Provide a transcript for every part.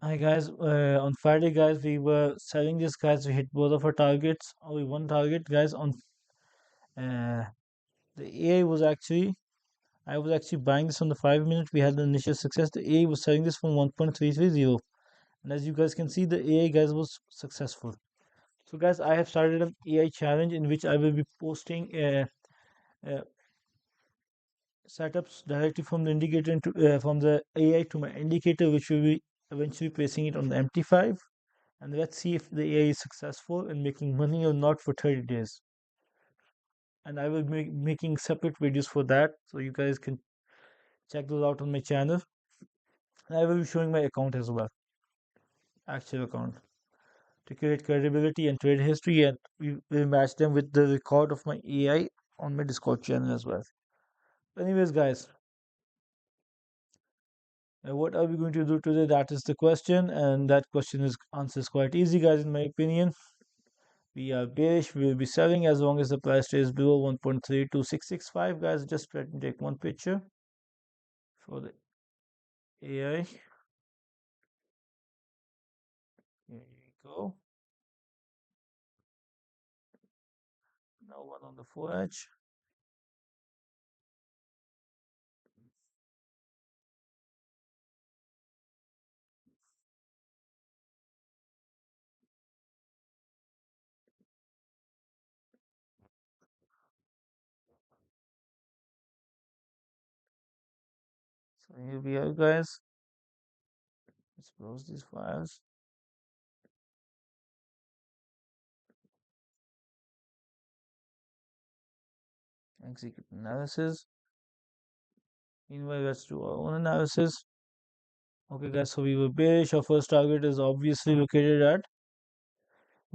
Hi guys, on Friday, guys, we were selling this, guys. We hit both of our targets. Only one target, guys. On uh, the AI was actually, I was actually buying this on the 5 minute. We had the initial success. The AI was selling this from 1.330, and as you guys can see, the AI, guys, was successful. So, guys, I have started an AI challenge in which I will be posting uh, setups directly from the indicator into from the AI to my indicator, which will be eventually placing it on the MT5. And let's see if the AI is successful in making money or not for 30 days. And I will be making separate videos for that, so you guys can check those out on my channel. And I will be showing my account as well, actual account, to create credibility and trade history, and we will match them with the record of my AI on my Discord channel as well. Anyways, guys, what are we going to do today? That is the question, and that question is answer is quite easy, guys, in my opinion. We are bearish. We will be selling as long as the price stays below 1.32665. Guys, just let me take one picture for the AI. Here we go. Now one on the 4H. So here we are, guys. Let's close these files. Execute analysis. Meanwhile, let's do our own analysis. Okay, guys, so we were bearish. Our first target is obviously located at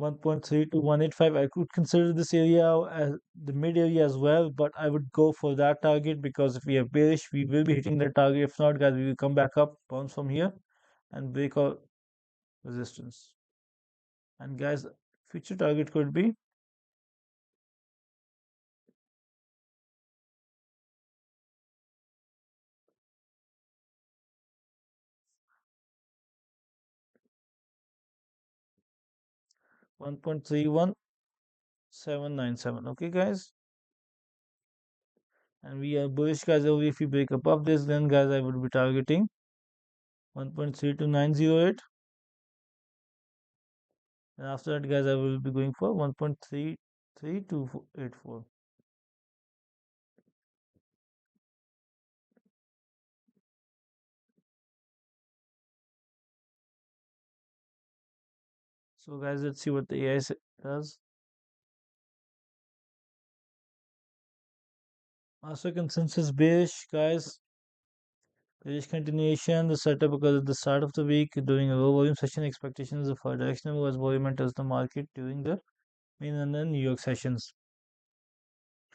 1.3 to 185. I could consider this area as the mid area as well, but I would go for that target because if we are bearish, we will be hitting that target. If not, guys, we will come back up, bounce from here, and break our resistance. And guys, future target could be 1.31797. Okay, guys, and we are bullish, guys. Only if we break above this, then guys, I would be targeting 1.32908. And after that, guys, I will be going for 1.33284. So, guys, let's see what the AI does. Master consensus bearish, guys. Bearish continuation. The setup because at the start of the week during a low volume session, expectations of a directional was volume enters the market during the main and the New York sessions.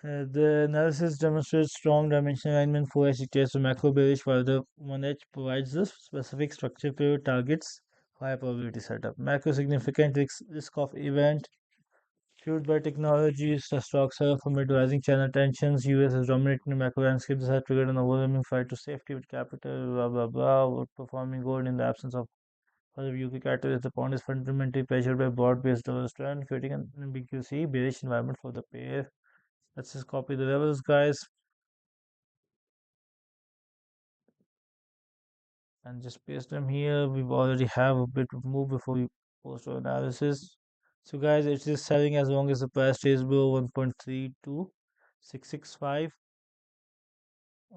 The analysis demonstrates strong dimensional alignment for details to macro bearish, while the 1H provides the specific structure period targets high probability setup. Macro significant risk of event fueled by technologies, the stocks are amid rising China tensions. US is dominating the macro landscape. This has triggered an overwhelming fight to safety with capital, blah blah blah. Outperforming gold in the absence of other UK catalysts. The pound is fundamentally pressured by broad-based dollar strength, creating an ambiguous bearish environment for the pair. Let's just copy the levels, guys, and just paste them here. We already have a bit of move before we post our analysis. So, guys, it is selling as long as the price stays below 1.32665.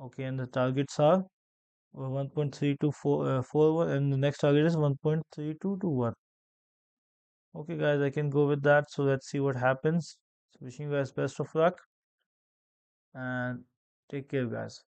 Okay, and the targets are 1.3241, and the next target is 1.3221. Okay, guys, I can go with that. So let's see what happens. So wishing you guys best of luck and take care, guys.